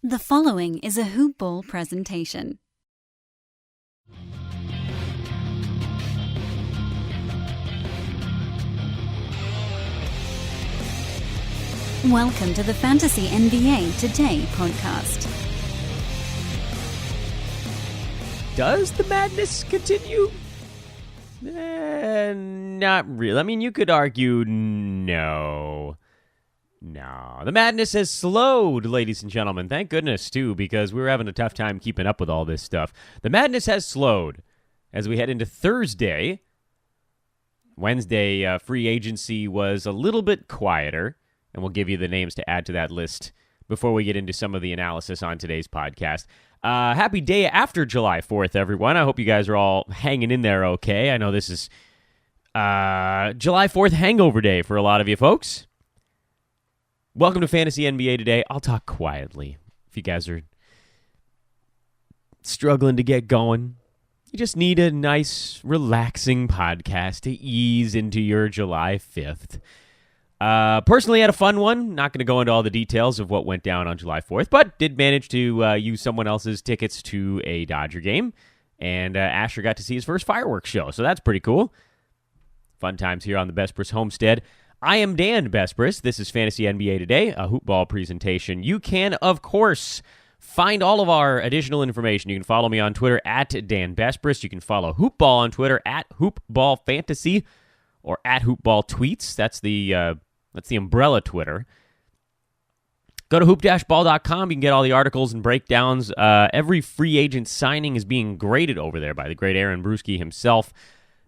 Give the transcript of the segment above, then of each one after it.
The following is a Hoop Ball presentation. Welcome to the Fantasy NBA Today podcast. Does the madness continue? Not really. I mean, you could argue no. The madness has slowed, ladies and gentlemen. Thank goodness, too, because we were having a tough time keeping up with all this stuff. The madness has slowed as we head into Thursday. Wednesday, free agency was a little bit quieter, and we'll give you the names to add to that list before we get into some of the analysis on today's podcast. Happy day after July 4th, everyone. I hope you guys are all hanging in there okay. I know this is July 4th hangover day for a lot of you folks. Welcome to Fantasy NBA Today. I'll talk quietly. If you guys are struggling to get going, you just need a nice, relaxing podcast to ease into your July 5th. Personally, had a fun one. Not going to go into all the details of what went down on July 4th, but did manage to use someone else's tickets to a Dodger game, and Asher got to see his first fireworks show, so that's pretty cool. Fun times here on the Besbris homestead. I am Dan Besbris. This is Fantasy NBA Today, a hoop ball presentation. You can, of course, find all of our additional information. You can follow me on Twitter at Dan Besbris. You can follow Hoop Ball on Twitter at HoopBallFantasy or at HoopBallTweets. That's the umbrella Twitter. Go to hoop-ball.com. You can get all the articles and breakdowns. Every free agent signing is being graded over there by the great Aaron Brewski himself.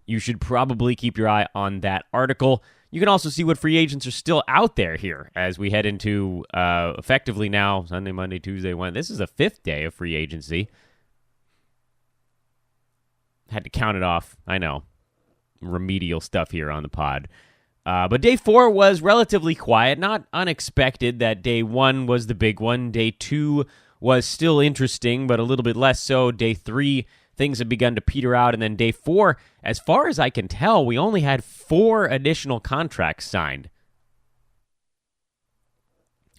You should probably keep your eye on that article. You can also see what free agents are still out there here as we head into effectively now Sunday, Monday, Tuesday, Wednesday. This is the fifth day of free agency. Had to count it off. I know. Remedial stuff here on the pod. But day 4 was relatively quiet. Not unexpected that day 1 was the big one. Day 2 was still interesting, but a little bit less so. Day 3, things have begun to peter out. And then day 4, as far as I can tell, we only had 4 additional contracts signed.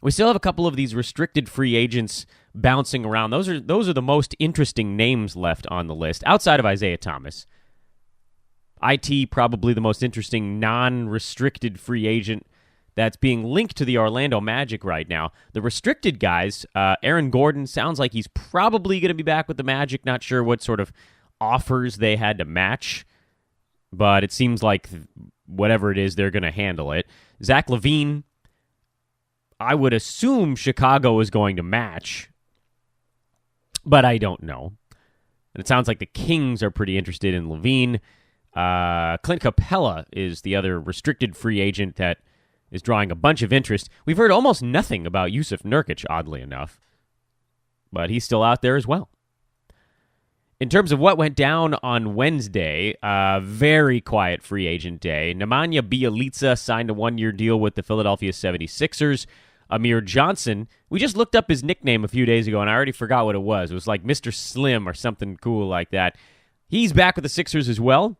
We still have a couple of these restricted free agents bouncing around. Those are the most interesting names left on the list, outside of Isaiah Thomas. IT, probably the most interesting non-restricted free agent that's being linked to the Orlando Magic right now. The restricted guys, Aaron Gordon, sounds like he's probably going to be back with the Magic. Not sure what sort of offers they had to match, but it seems like whatever it is, they're going to handle it. Zach LaVine, I would assume Chicago is going to match, but I don't know. And it sounds like the Kings are pretty interested in LaVine. Clint Capella is the other restricted free agent that is drawing a bunch of interest. We've heard almost nothing about Yusuf Nurkic, oddly enough, but he's still out there as well. In terms of what went down on Wednesday, very quiet free agent day. Nemanja Bjelica signed a 1-year deal with the Philadelphia 76ers. Amir Johnson, we just looked up his nickname a few days ago, and I already forgot what it was. It was like Mr. Slim or something cool like that. He's back with the Sixers as well.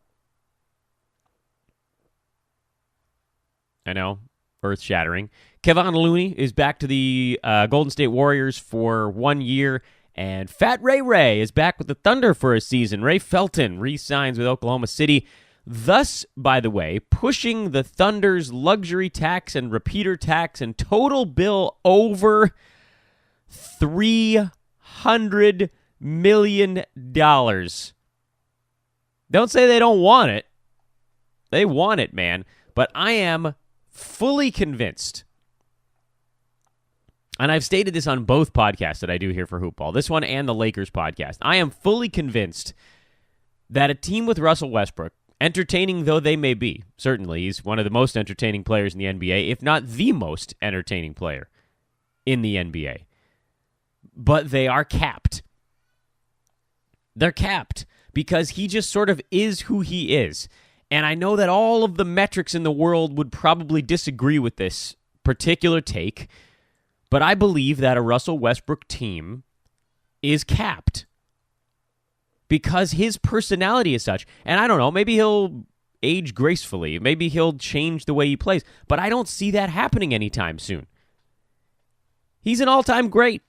I know, earth-shattering. Kevon Looney is back to the Golden State Warriors for 1 year, and Fat Ray is back with the Thunder for a season. Ray Felton re-signs with Oklahoma City, thus, by the way, pushing the Thunder's luxury tax and repeater tax and total bill over $300 million. Don't say they don't want it. They want it, man. But I am fully convinced, and I've stated this on both podcasts that I do here for Hoop Ball, this one and the Lakers podcast, I am fully convinced that a team with Russell Westbrook, entertaining though they may be, certainly he's one of the most entertaining players in the NBA, if not the most entertaining player in the NBA, but they are capped. They're capped because he just sort of is who he is. And I know that all of the metrics in the world would probably disagree with this particular take, but I believe that a Russell Westbrook team is capped because his personality is such. And I don't know, maybe he'll age gracefully. Maybe he'll change the way he plays. But I don't see that happening anytime soon. He's an all-time great.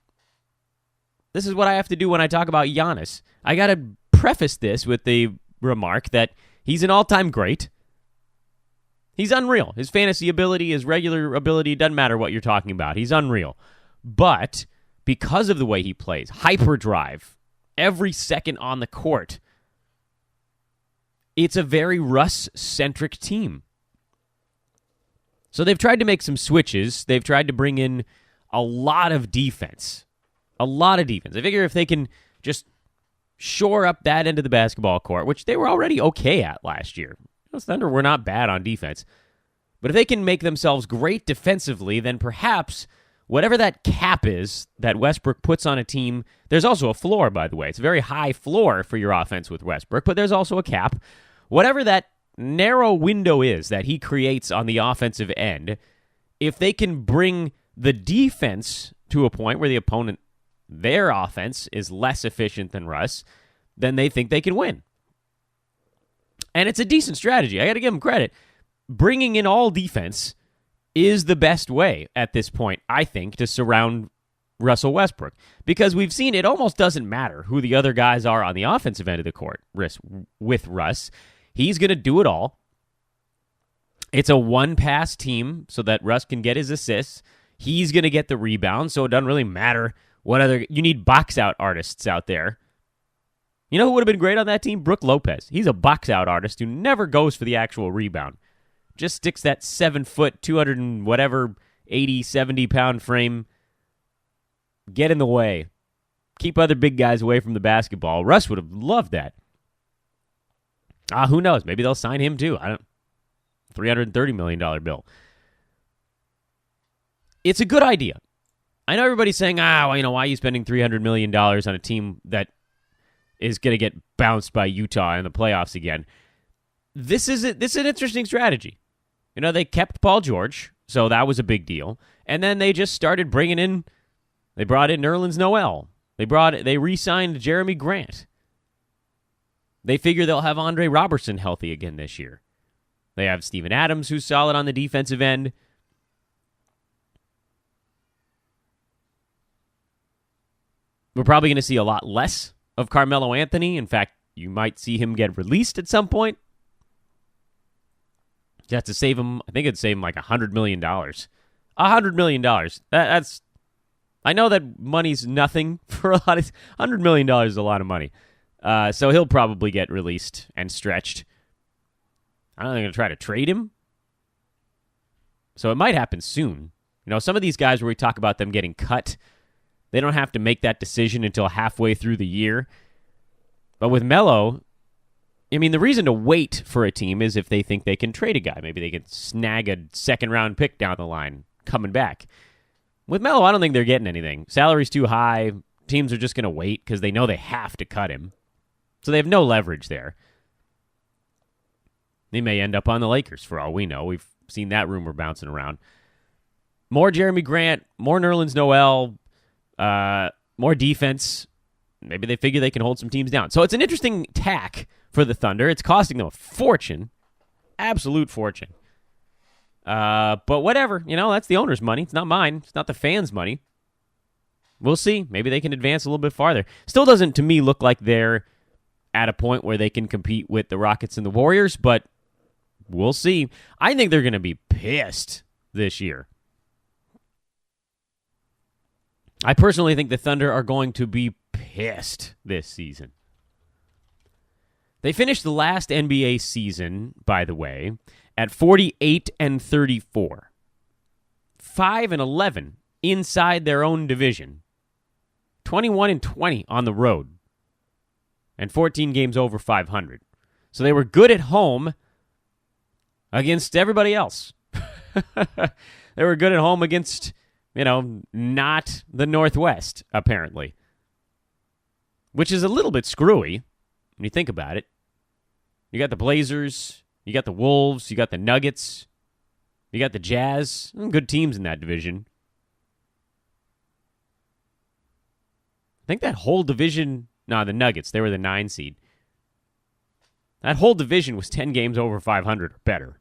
This is what I have to do when I talk about Giannis. I got to preface this with the remark that he's an all-time great. He's unreal. His fantasy ability, his regular ability, doesn't matter what you're talking about. He's unreal. But because of the way he plays, hyperdrive, every second on the court, it's a very Russ-centric team. So they've tried to make some switches. They've tried to bring in a lot of defense. A lot of defense. I figure if they can just shore up that end of the basketball court, which they were already okay at last year. The Thunder were not bad on defense. But if they can make themselves great defensively, then perhaps whatever that cap is that Westbrook puts on a team, there's also a floor, by the way. It's a very high floor for your offense with Westbrook, but there's also a cap. Whatever that narrow window is that he creates on the offensive end, if they can bring the defense to a point where the opponent, their offense, is less efficient than Russ, then they think they can win. And it's a decent strategy. I got to give them credit. Bringing in all defense is the best way at this point, I think, to surround Russell Westbrook. Because we've seen it almost doesn't matter who the other guys are on the offensive end of the court with Russ. He's going to do it all. It's a one-pass team so that Russ can get his assists. He's going to get the rebound, so it doesn't really matter what other... You need box-out artists out there. You know who would have been great on that team? Brook Lopez. He's a box-out artist who never goes for the actual rebound. Just sticks that 7-foot, 200 and whatever, 80, 70-pound frame. Get in the way. Keep other big guys away from the basketball. Russ would have loved that. Who knows? Maybe they'll sign him too. $330 million bill. It's a good idea. I know everybody's saying, why are you spending $300 million on a team that is going to get bounced by Utah in the playoffs again? This is an interesting strategy. They kept Paul George, so that was a big deal. And then they just started bringing in, they brought in Nerlens Noel. They re-signed Jeremy Grant. They figure they'll have Andre Robertson healthy again this year. They have Steven Adams, who's solid on the defensive end. We're probably going to see a lot less of Carmelo Anthony. In fact, you might see him get released at some point. You have to save him. I think it'd save him like $100 million. $100 million. That's. I know that money's nothing for a lot of. $100 million is a lot of money. So he'll probably get released and stretched. I don't think they're going to try to trade him. So it might happen soon. Some of these guys where we talk about them getting cut, they don't have to make that decision until halfway through the year. But with Melo, the reason to wait for a team is if they think they can trade a guy. Maybe they can snag a second-round pick down the line coming back. With Melo, I don't think they're getting anything. Salary's too high. Teams are just going to wait because they know they have to cut him. So they have no leverage there. They may end up on the Lakers for all we know. We've seen that rumor bouncing around. More Jeremy Grant, more Nerlens Noel, more defense. Maybe they figure they can hold some teams down. So it's an interesting tack for the Thunder. It's costing them a fortune. Absolute fortune. But whatever. That's the owner's money. It's not mine. It's not the fans' money. We'll see. Maybe they can advance a little bit farther. Still doesn't, to me, look like they're at a point where they can compete with the Rockets and the Warriors, but we'll see. I think they're going to be pissed this year. I personally think the Thunder are going to be pissed this season. They finished the last NBA season, by the way, at 48-34. 5-11 inside their own division. 21-20 on the road. And 14 games over 500. So they were good at home against everybody else. They were good at home against, not the Northwest, apparently. Which is a little bit screwy when you think about it. You got the Blazers, you got the Wolves, you got the Nuggets, you got the Jazz. Good teams in that division. I think that whole division... No, the Nuggets, they were the 9 seed. That whole division was 10 games over 500 or better.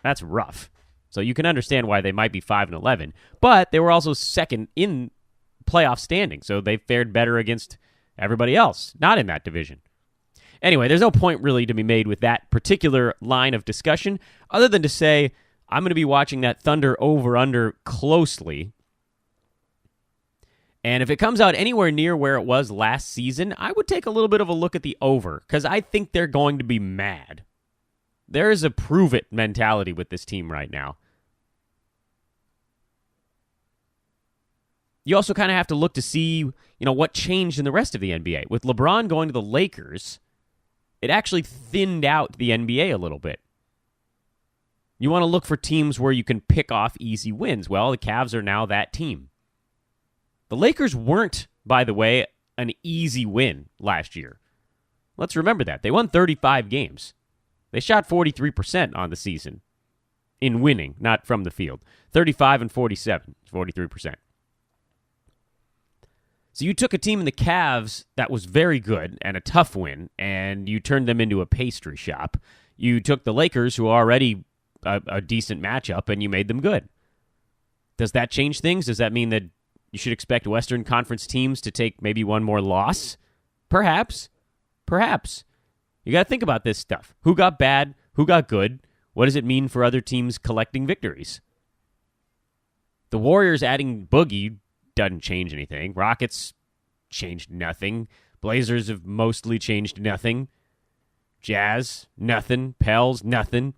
That's rough. So you can understand why they might be 5-11. But they were also second in playoff standing, so they fared better against everybody else, not in that division. Anyway, there's no point really to be made with that particular line of discussion, other than to say I'm going to be watching that Thunder over-under closely. And if it comes out anywhere near where it was last season, I would take a little bit of a look at the over, because I think they're going to be mad. There is a prove-it mentality with this team right now. You also kind of have to look to see, what changed in the rest of the NBA. With LeBron going to the Lakers, it actually thinned out the NBA a little bit. You want to look for teams where you can pick off easy wins. Well, the Cavs are now that team. The Lakers weren't, by the way, an easy win last year. Let's remember that. They won 35 games. They shot 43% on the season in winning, not from the field. 35 and 47, 43%. So you took a team in the Cavs that was very good and a tough win, and you turned them into a pastry shop. You took the Lakers, who are already a decent matchup, and you made them good. Does that change things? Does that mean that you should expect Western Conference teams to take maybe one more loss? Perhaps. Perhaps. You got to think about this stuff. Who got bad? Who got good? What does it mean for other teams collecting victories? The Warriors adding Boogie doesn't change anything. Rockets changed nothing. Blazers have mostly changed nothing. Jazz, nothing. Pels, nothing.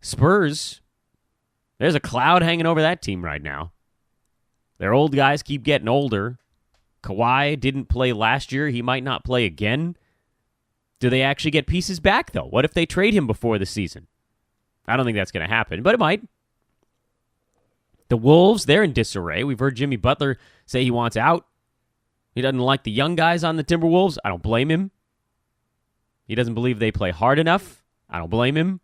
Spurs, there's a cloud hanging over that team right now. Their old guys keep getting older. Kawhi didn't play last year. He might not play again. Do they actually get pieces back, though? What if they trade him before the season? I don't think that's going to happen, but it might. The Wolves, they're in disarray. We've heard Jimmy Butler say he wants out. He doesn't like the young guys on the Timberwolves. I don't blame him. He doesn't believe they play hard enough. I don't blame him.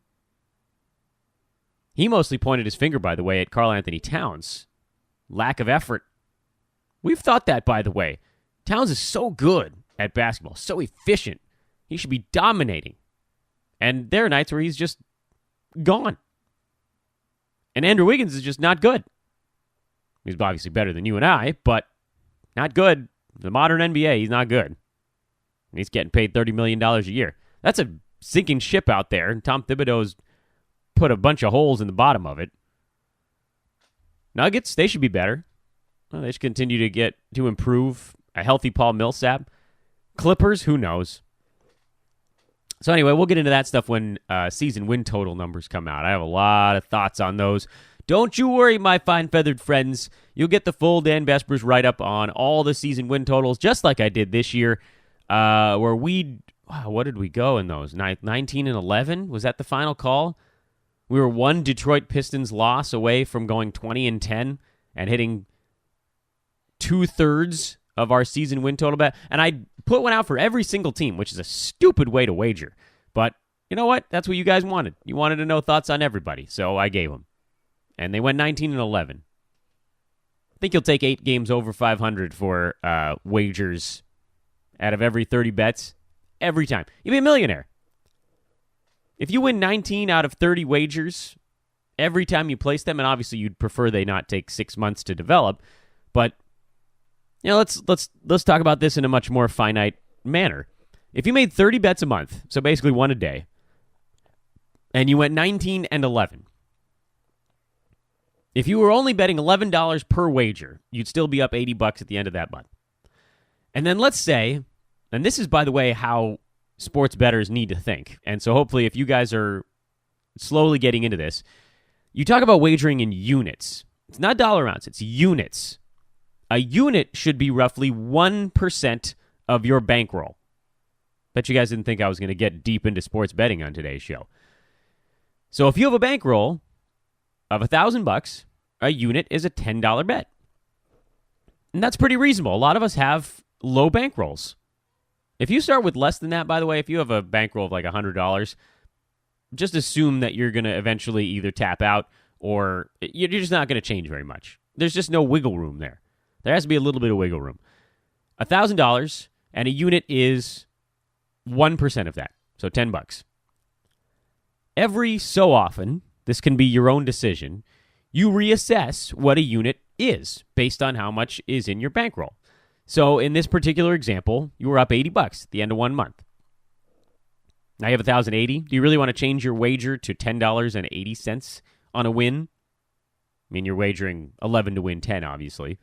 He mostly pointed his finger, by the way, at Karl Anthony Towns. Lack of effort. We've thought that, by the way. Towns is so good at basketball, so efficient. He should be dominating. And there are nights where he's just gone. And Andrew Wiggins is just not good. He's obviously better than you and I, but not good. The modern NBA, he's not good. And he's getting paid $30 million a year. That's a sinking ship out there, and Tom Thibodeau's put a bunch of holes in the bottom of it. Nuggets, they should be better. Well, they should continue to improve. A healthy Paul Millsap. Clippers, who knows? So anyway, we'll get into that stuff when season win total numbers come out. I have a lot of thoughts on those. Don't you worry, my fine feathered friends. You'll get the full Dan Besbris write-up on all the season win totals, just like I did this year, where what did we go in those? 19 and 11? Was that the final call? We were one Detroit Pistons loss away from going 20 and 10 and hitting 2/3 of our season win total bet. And I put one out for every single team, which is a stupid way to wager. But you know what? That's what you guys wanted. You wanted to know thoughts on everybody, so I gave them. And they went 19 and 11. I think you'll take 8 games over 500 for wagers out of every 30 bets every time. You'll be a millionaire. If you win 19 out of 30 wagers every time you place them, and obviously you'd prefer they not take 6 months to develop, but let's talk about this in a much more finite manner. If you made 30 bets a month, so basically one a day, and you went 19 and 11, if you were only betting $11 per wager, you'd still be up $80 at the end of that month. And then let's say, and this is, by the way, how sports bettors need to think. And so hopefully if you guys are slowly getting into this, you talk about wagering in units. It's not dollar amounts, it's units. A unit should be roughly 1% of your bankroll. Bet you guys didn't think I was going to get deep into sports betting on today's show. So if you have a bankroll of $1,000, a unit is a $10 bet. And that's pretty reasonable. A lot of us have low bankrolls. If you start with less than that, by the way, if you have a bankroll of like $100, just assume that you're going to eventually either tap out or you're just not going to change very much. There's just no wiggle room there. There has to be a little bit of wiggle room. $1,000 and a unit is 1% of that, so $10. Every so often, this can be your own decision, you reassess what a unit is based on how much is in your bankroll. So in this particular example, you were up $80 at the end of 1 month. Now you have 1,080. Do you really want to change your wager to $10.80 on a win? I mean, you're wagering 11 to win 10, obviously.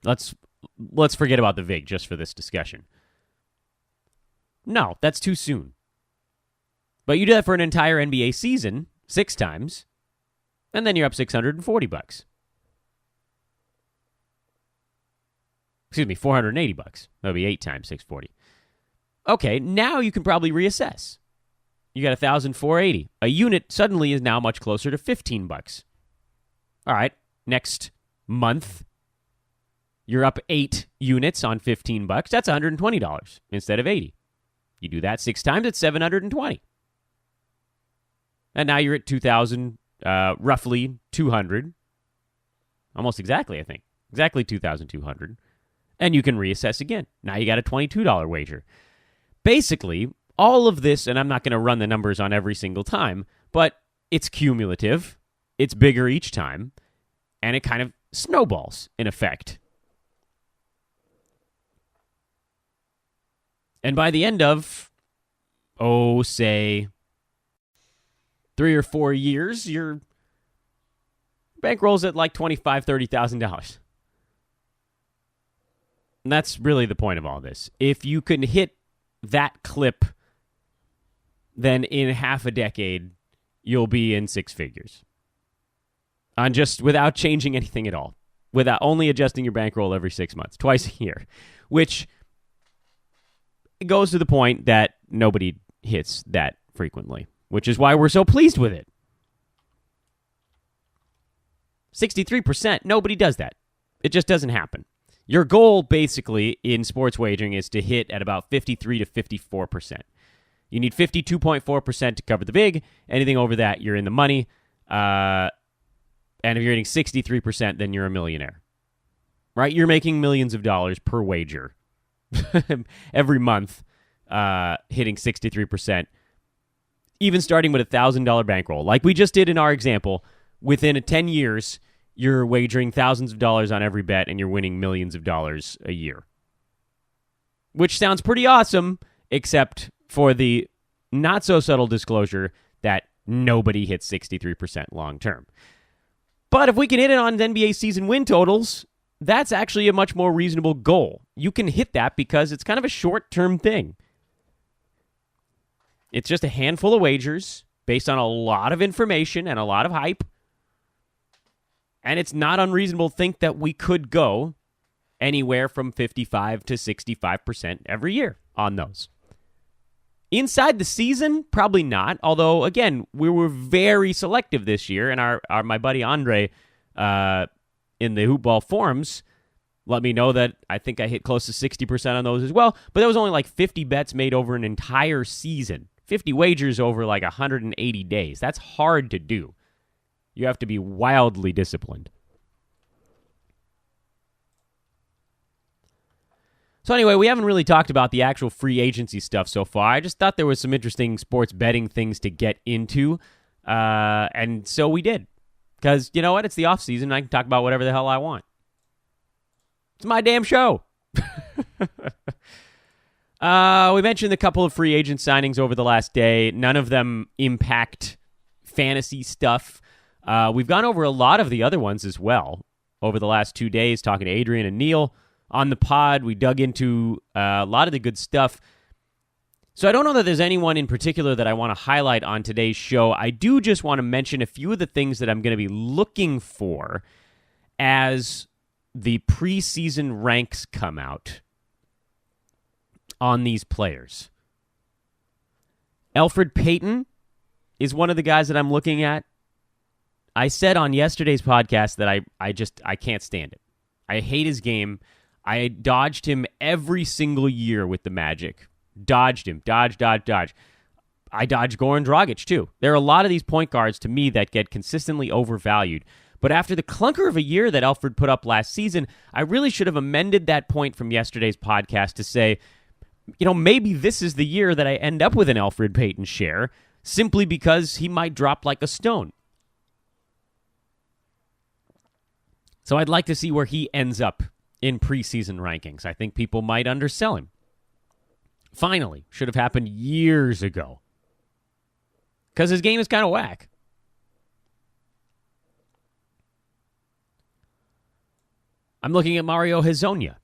Let's forget about the VIG just for this discussion. No, that's too soon. But you do that for an entire NBA season 6 times, and then you're up $640. Excuse me, $480. That would be 8 times 640. Okay, now you can probably reassess. You got 1,480. A unit suddenly is now much closer to $15. All right, next month, you're up 8 units on $15. That's $120 instead of 80. You do that 6 times, it's $720. And now you're at 2,000, roughly 200. Almost exactly, I think. Exactly 2,200. And you can reassess again. Now you got a $22 wager. Basically, all of this, and I'm not going to run the numbers on every single time, but it's cumulative, it's bigger each time, and it kind of snowballs in effect. And by the end of, say, 3 or 4 years, your bankroll's at like $25,000, $30,000. And that's really the point of all this. If you can hit that clip, then in half a decade, you'll be in 6 figures. On just without changing anything at all. Without only adjusting your bankroll every 6 months, twice a year. Which goes to the point that nobody hits that frequently. Which is why we're so pleased with it. 63%, nobody does that. It just doesn't happen. Your goal, basically, in sports wagering is to hit at about 53 to 54%. You need 52.4% to cover the VIG. Anything over that, you're in the money. And if you're hitting 63%, then you're a millionaire. Right? You're making millions of dollars per wager. Every month, hitting 63%. Even starting with $1,000 bankroll. Like we just did in our example, within 10 years, you're wagering thousands of dollars on every bet, and you're winning millions of dollars a year. Which sounds pretty awesome, except for the not-so-subtle disclosure that nobody hits 63% long-term. But if we can hit it on NBA season win totals, that's actually a much more reasonable goal. You can hit that because it's kind of a short-term thing. It's just a handful of wagers based on a lot of information and a lot of hype. And it's not unreasonable to think that we could go anywhere from 55 to 65% every year on those. Inside the season, probably not. Although, again, we were very selective this year. And my buddy Andre in the Hoopball forums let me know that I think I hit close to 60% on those as well. But that was only like 50 bets made over an entire season. 50 wagers over like 180 days. That's hard to do. You have to be wildly disciplined. So anyway, we haven't really talked about the actual free agency stuff so far. I just thought there was some interesting sports betting things to get into. And so we did. Because, you know what? It's the off season. I can talk about whatever the hell I want. It's my damn show. We mentioned a couple of free agent signings over the last day. None of them impact fantasy stuff. We've gone over a lot of the other ones as well over the last 2 days, talking to Adrian and Neil on the pod. We dug into a lot of the good stuff. So I don't know that there's anyone in particular that I want to highlight on today's show. I do just want to mention a few of the things that I'm going to be looking for as the preseason ranks come out on these players. Elfrid Payton is one of the guys that I'm looking at. I said on yesterday's podcast that I can't stand it. I hate his game. I dodged him every single year with the Magic. Dodged him. Dodge. I dodged Goran Dragic, too. There are a lot of these point guards, to me, that get consistently overvalued. But after the clunker of a year that Elfrid put up last season, I really should have amended that point from yesterday's podcast to say, maybe this is the year that I end up with an Elfrid Payton share, simply because he might drop like a stone. So I'd like to see where he ends up in preseason rankings. I think people might undersell him. Finally, should have happened years ago. Because his game is kind of whack. I'm looking at Mario Hezonja.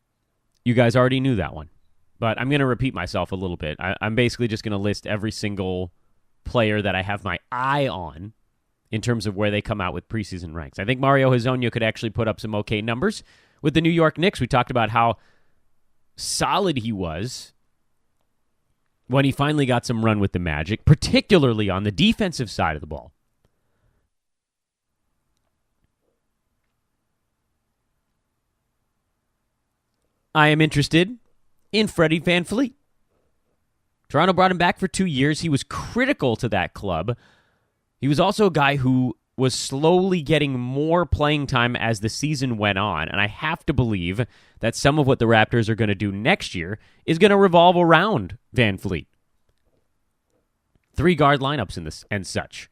You guys already knew that one. But I'm going to repeat myself a little bit. I'm basically just going to list every single player that I have my eye on in terms of where they come out with preseason ranks. I think Mario Hezonja could actually put up some okay numbers. With the New York Knicks, we talked about how solid he was when he finally got some run with the Magic, particularly on the defensive side of the ball. I am interested in Freddie VanVleet. Toronto brought him back for 2 years. He was critical to that club. He was also a guy who was slowly getting more playing time as the season went on, and I have to believe that some of what the Raptors are going to do next year is going to revolve around VanVleet. 3 guard lineups in this and such.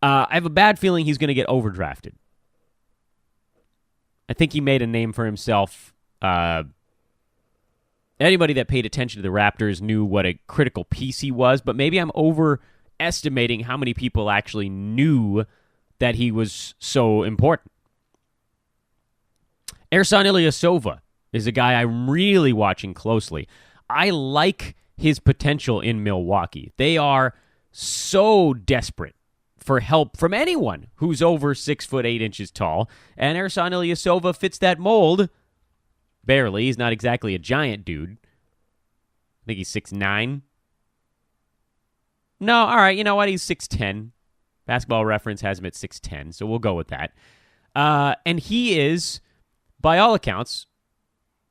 I have a bad feeling he's going to get overdrafted. I think he made a name for himself. Anybody that paid attention to the Raptors knew what a critical piece he was, but maybe I'm overestimating how many people actually knew that he was so important. Ersan Ilyasova is a guy I'm really watching closely. I like his potential in Milwaukee. They are so desperate for help from anyone who's over 6'8" tall, and Ersan Ilyasova fits that mold. Barely. He's not exactly a giant dude. I think he's 6'9". No, all right, you know what? He's 6'10". Basketball Reference has him at 6'10", so we'll go with that. And he is, by all accounts,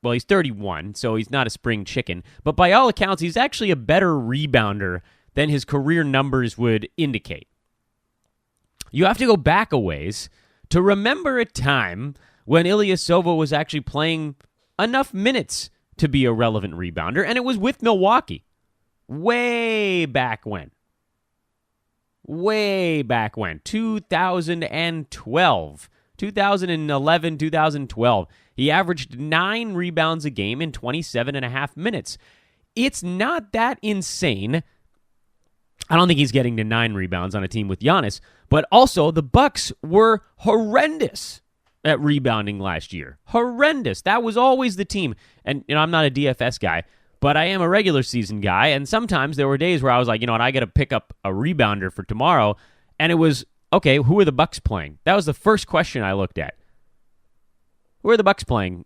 well, he's 31, so he's not a spring chicken, but by all accounts, he's actually a better rebounder than his career numbers would indicate. You have to go back a ways to remember a time when Ilyasova was actually playing enough minutes to be a relevant rebounder, and it was with Milwaukee. Way back when. 2012. 2011, 2012. He averaged 9 rebounds a game in 27 and a half minutes. It's not that insane. I don't think he's getting to 9 rebounds on a team with Giannis, but also the Bucks were horrendous at rebounding last year. Horrendous. That was always the team. And, I'm not a DFS guy, but I am a regular season guy, and sometimes there were days where I was like, I got to pick up a rebounder for tomorrow, and it was, okay, who are the Bucks playing? That was the first question I looked at. Who are the Bucks playing?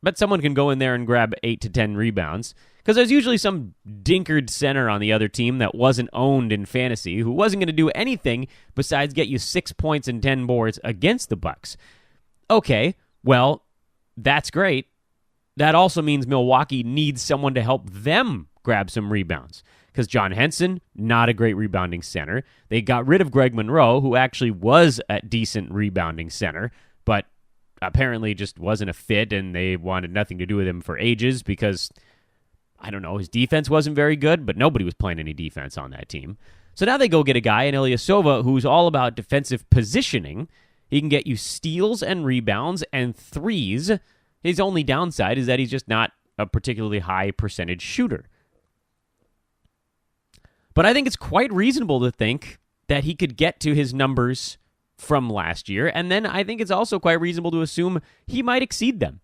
Bet someone can go in there and grab 8 to 10 rebounds, because there's usually some dinkered center on the other team that wasn't owned in fantasy, who wasn't going to do anything besides get you 6 points and 10 boards against the Bucks. Okay, well, that's great. That also means Milwaukee needs someone to help them grab some rebounds. Because John Henson, not a great rebounding center. They got rid of Greg Monroe, who actually was a decent rebounding center, but apparently just wasn't a fit, and they wanted nothing to do with him for ages because, I don't know, his defense wasn't very good, but nobody was playing any defense on that team. So now they go get a guy in Ilyasova who's all about defensive positioning. He can get you steals and rebounds and threes. His only downside is that he's just not a particularly high percentage shooter. But I think it's quite reasonable to think that he could get to his numbers from last year, and then I think it's also quite reasonable to assume he might exceed them.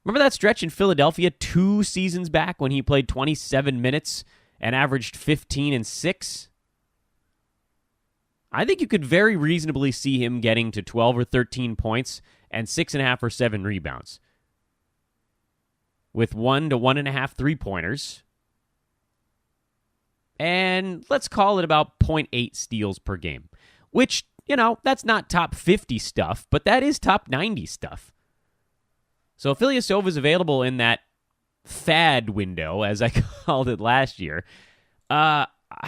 Remember that stretch in Philadelphia 2 seasons back when he played 27 minutes and averaged 15 and 6? I think you could very reasonably see him getting to 12 or 13 points and 6.5 or 7 rebounds, with 1 to 1.5 3-pointers, and let's call it about 0.8 steals per game, which, that's not top 50 stuff, but that is top 90 stuff. So if Ilyasova is available in that fad window, as I called it last year,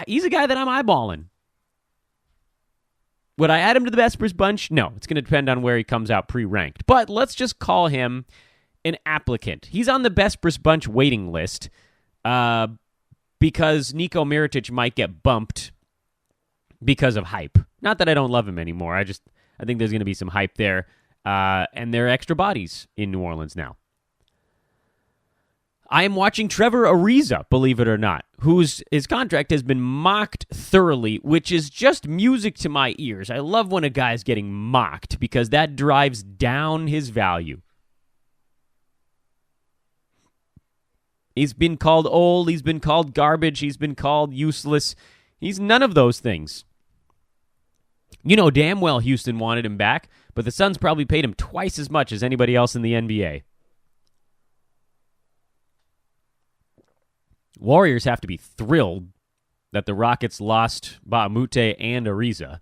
he's a guy that I'm eyeballing. Would I add him to the Besbris bunch? No, it's going to depend on where he comes out pre-ranked. But let's just call him an applicant. He's on the Besbris bunch waiting list because Niko Mirotic might get bumped because of hype. Not that I don't love him anymore. I think there's going to be some hype there. and they're extra bodies in New Orleans now. I am watching Trevor Ariza, believe it or not, his contract has been mocked thoroughly, which is just music to my ears. I love when a guy's getting mocked because that drives down his value. He's been called old, he's been called garbage, he's been called useless. He's none of those things. You know damn well Houston wanted him back, but the Suns probably paid him twice as much as anybody else in the NBA. Warriors have to be thrilled that the Rockets lost Baamute and Ariza.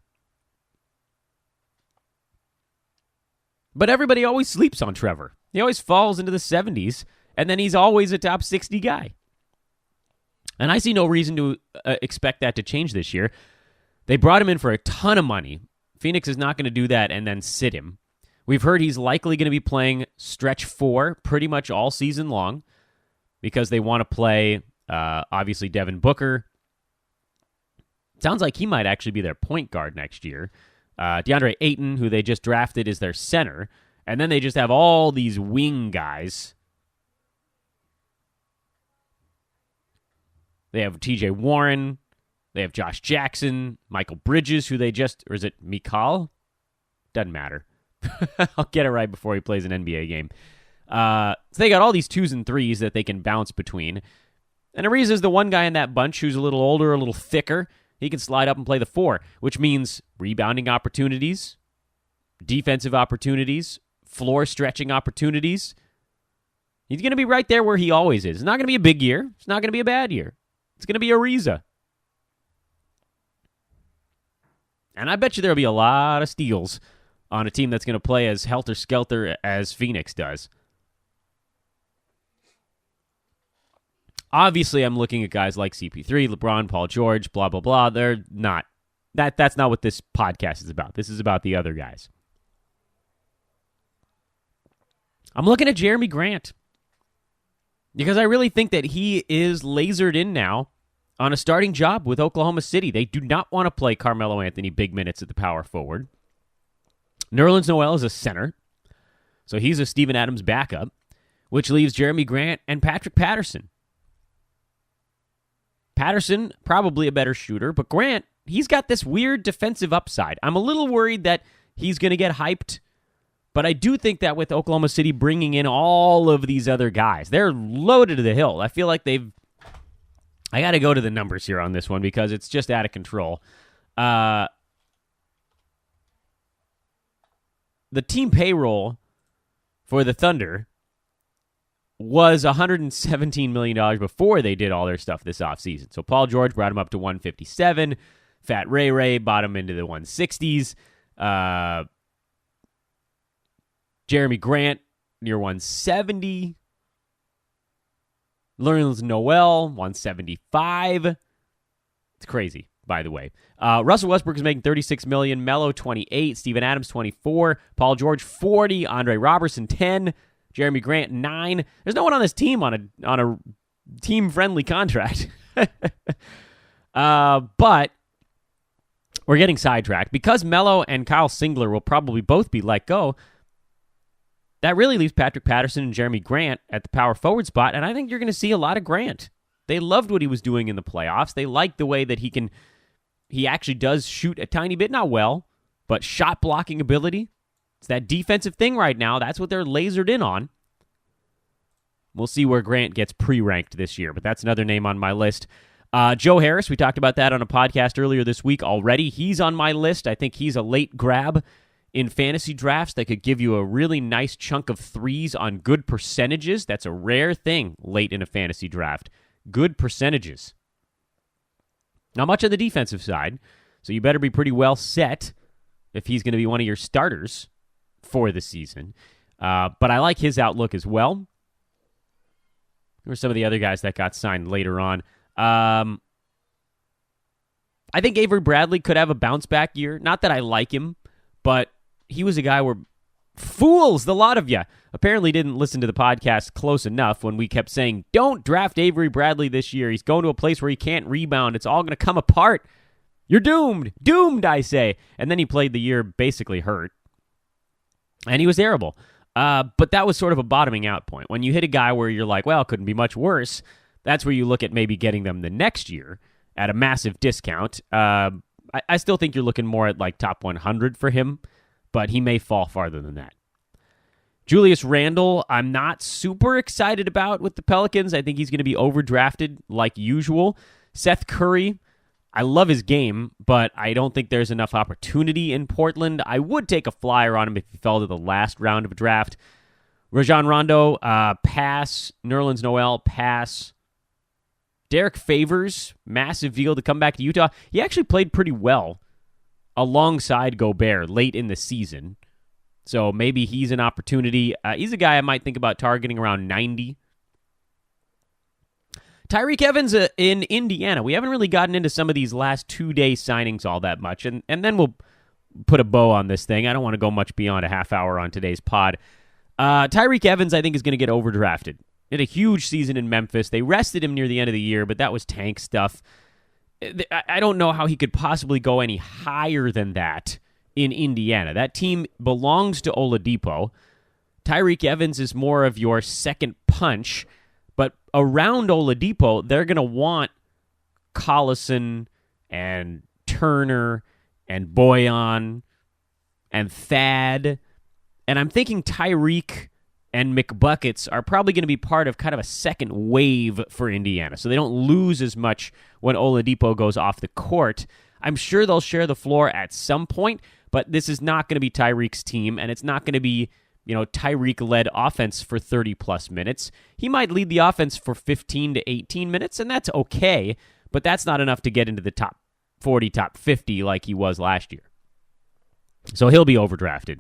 But everybody always sleeps on Trevor. He always falls into the 70s, and then he's always a top 60 guy. And I see no reason to expect that to change this year. They brought him in for a ton of money. Phoenix is not going to do that and then sit him. We've heard he's likely going to be playing stretch 4 pretty much all season long because they want to play, obviously, Devin Booker. Sounds like he might actually be their point guard next year. DeAndre Ayton, who they just drafted, is their center. And then they just have all these wing guys. They have TJ Warren. They have Josh Jackson, Michael Bridges, who they just, or is it Mikal? Doesn't matter. I'll get it right before he plays an NBA game. So they got all these 2s and 3s that they can bounce between. And Ariza is the one guy in that bunch who's a little older, a little thicker. He can slide up and play the 4, which means rebounding opportunities, defensive opportunities, floor stretching opportunities. He's going to be right there where he always is. It's not going to be a big year. It's not going to be a bad year. It's going to be Ariza. And I bet you there'll be a lot of steals on a team that's going to play as helter-skelter as Phoenix does. Obviously, I'm looking at guys like CP3, LeBron, Paul George, blah, blah, blah. They're not. That's not what this podcast is about. This is about the other guys. I'm looking at Jeremy Grant because I really think that he is lasered in now on a starting job with Oklahoma City. They do not want to play Carmelo Anthony big minutes at the power forward. Nerlens Noel is a center, so he's a Steven Adams backup, which leaves Jeremy Grant and Patrick Patterson. Patterson, probably a better shooter, but Grant, he's got this weird defensive upside. I'm a little worried that he's going to get hyped, but I do think that with Oklahoma City bringing in all of these other guys, they're loaded to the hill. I feel like I got to go to the numbers here on this one because it's just out of control. The team payroll for the Thunder was $117 million before they did all their stuff this offseason. So Paul George brought him up to 157. Fat Ray bought him into the 160s. Jeremy Grant near 170. Nerlens Noel, 175. It's crazy, by the way. Russell Westbrook is making $36 million. Melo, 28. Steven Adams, 24. Paul George, 40. Andre Robertson, 10. Jeremy Grant, 9. There's no one on this team on a team-friendly contract. But we're getting sidetracked. Because Melo and Kyle Singler will probably both be let go, that really leaves Patrick Patterson and Jeremy Grant at the power forward spot, and I think you're going to see a lot of Grant. They loved what he was doing in the playoffs. They liked the way that he actually does shoot a tiny bit, not well, but shot blocking ability. It's that defensive thing right now. That's what they're lasered in on. We'll see where Grant gets pre-ranked this year, but that's another name on my list. Joe Harris, we talked about that on a podcast earlier this week already. He's on my list. I think he's a late grab in fantasy drafts that could give you a really nice chunk of threes on good percentages. That's a rare thing late in a fantasy draft. Good percentages. Not much on the defensive side, so you better be pretty well set if he's going to be one of your starters for the season. But I like his outlook as well. Who are some of the other guys that got signed later on? I think Avery Bradley could have a bounce-back year. Not that I like him, but he was a guy where fools, the lot of you, apparently didn't listen to the podcast close enough when we kept saying, don't draft Avery Bradley this year. He's going to a place where he can't rebound. It's all going to come apart. You're doomed. Doomed, I say. And then he played the year basically hurt. And he was terrible. But that was sort of a bottoming out point. When you hit a guy where you're like, well, it couldn't be much worse, that's where you look at maybe getting them the next year at a massive discount. I still think you're looking more at like top 100 for him, but he may fall farther than that. Julius Randle, I'm not super excited about with the Pelicans. I think he's going to be overdrafted like usual. Seth Curry, I love his game, but I don't think there's enough opportunity in Portland. I would take a flyer on him if he fell to the last round of a draft. Rajon Rondo, pass. Nerlens Noel, pass. Derek Favors, massive deal to come back to Utah. He actually played pretty well alongside Gobert late in the season. So maybe he's an opportunity. He's a guy I might think about targeting around 90. Tyreke Evans in Indiana. We haven't really gotten into some of these last 2-day signings all that much, and then we'll put a bow on this thing. I don't want to go much beyond a half hour on today's pod. Tyreke Evans, I think, is going to get overdrafted. He had a huge season in Memphis. They rested him near the end of the year, but that was tank stuff. I don't know how he could possibly go any higher than that in Indiana. That team belongs to Oladipo. Tyreke Evans is more of your second punch, but around Oladipo, they're going to want Collison and Turner and Boyan and Thad. And I'm thinking Tyreke and McBuckets are probably going to be part of kind of a second wave for Indiana, so they don't lose as much when Oladipo goes off the court. I'm sure they'll share the floor at some point, but this is not going to be Tyreek's team, and it's not going to be, Tyreke-led offense for 30-plus minutes. He might lead the offense for 15 to 18 minutes, and that's okay, but that's not enough to get into the top 40, top 50 like he was last year. So he'll be overdrafted.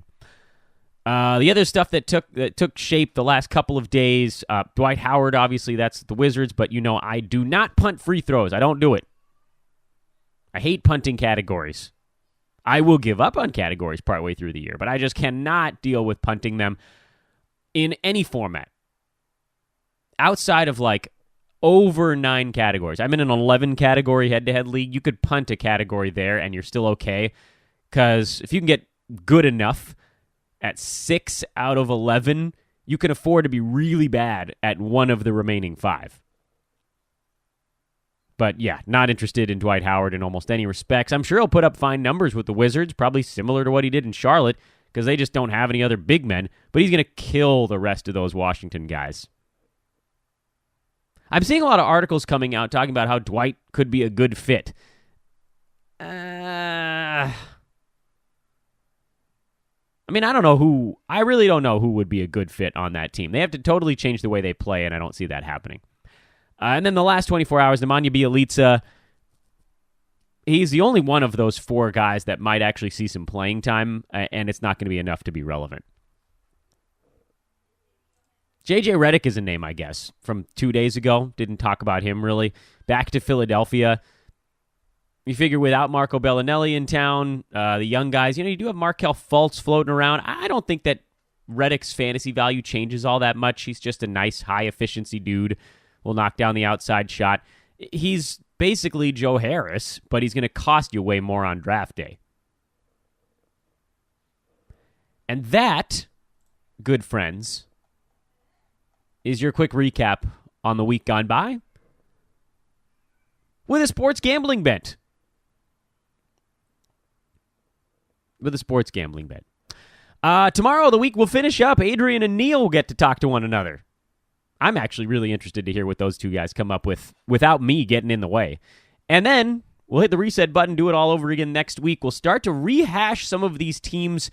The other stuff that took shape the last couple of days, Dwight Howard, obviously that's the Wizards, but I do not punt free throws. I don't do it. I hate punting categories. I will give up on categories partway through the year, but I just cannot deal with punting them in any format. Outside of over 9 categories. I'm in an 11 category head-to-head league. You could punt a category there and you're still okay, because if you can get good enough at 6 out of 11, you can afford to be really bad at one of the remaining 5. But yeah, not interested in Dwight Howard in almost any respects. I'm sure he'll put up fine numbers with the Wizards, probably similar to what he did in Charlotte, because they just don't have any other big men, but he's going to kill the rest of those Washington guys. I'm seeing a lot of articles coming out talking about how Dwight could be a good fit. I really don't know who would be a good fit on that team. They have to totally change the way they play, and I don't see that happening. And then the last 24 hours, Nemanja Bjelica, he's the only one of those 4 guys that might actually see some playing time, and it's not going to be enough to be relevant. JJ Redick is a name, I guess, from 2 days ago. Didn't talk about him, really. Back to Philadelphia. You figure without Marco Bellinelli in town, the young guys, you do have Markelle Fultz floating around. I don't think that Redick's fantasy value changes all that much. He's just a nice, high-efficiency dude. Will knock down the outside shot. He's basically Joe Harris, but he's going to cost you way more on draft day. And that, good friends, is your quick recap on the week gone by with a sports gambling bet. Tomorrow, the week will finish up. Adrian and Neil will get to talk to one another. I'm actually really interested to hear what those two guys come up with without me getting in the way. And then we'll hit the reset button, do it all over again next week. We'll start to rehash some of these teams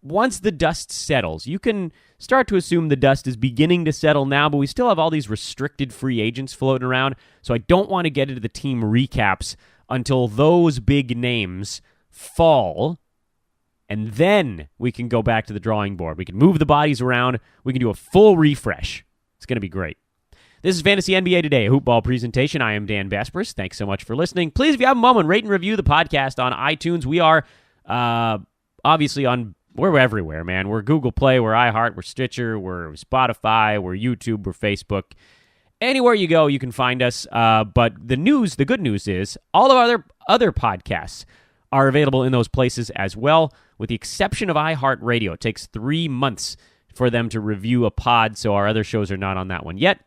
once the dust settles. You can start to assume the dust is beginning to settle now, but we still have all these restricted free agents floating around, so I don't want to get into the team recaps until those big names fall, and then we can go back to the drawing board. We can move the bodies around. We can do a full refresh. It's going to be great. This is Fantasy NBA Today, a hoop ball presentation. I am Dan Besbris. Thanks so much for listening. Please, if you have a moment, rate and review the podcast on iTunes. We are obviously we're everywhere, man. We're Google Play, we're iHeart, we're Stitcher, we're Spotify, we're YouTube, we're Facebook. Anywhere you go, you can find us. But the good news is all of our other podcasts are available in those places as well, with the exception of iHeartRadio. It takes 3 months for them to review a pod, so our other shows are not on that one yet.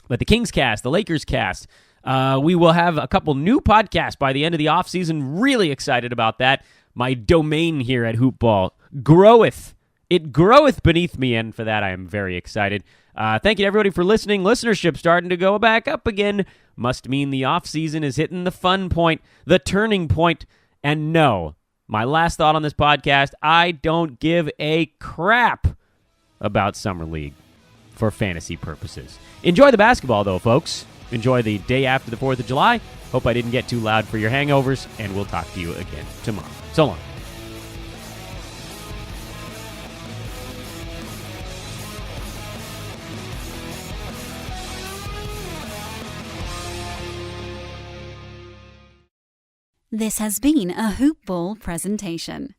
But the Kings cast, the Lakers cast, we will have a couple new podcasts by the end of the offseason. Really excited about that. My domain here at Hoopball groweth. It groweth beneath me, and for that I am very excited. Thank you to everybody for listening. Listenership starting to go back up again. Must mean the offseason is hitting the fun point, the turning point. And no, my last thought on this podcast, I don't give a crap about Summer League for fantasy purposes. Enjoy the basketball, though, folks. Enjoy the day after the 4th of July. Hope I didn't get too loud for your hangovers, and we'll talk to you again tomorrow. So long. This has been a Hoop Ball presentation.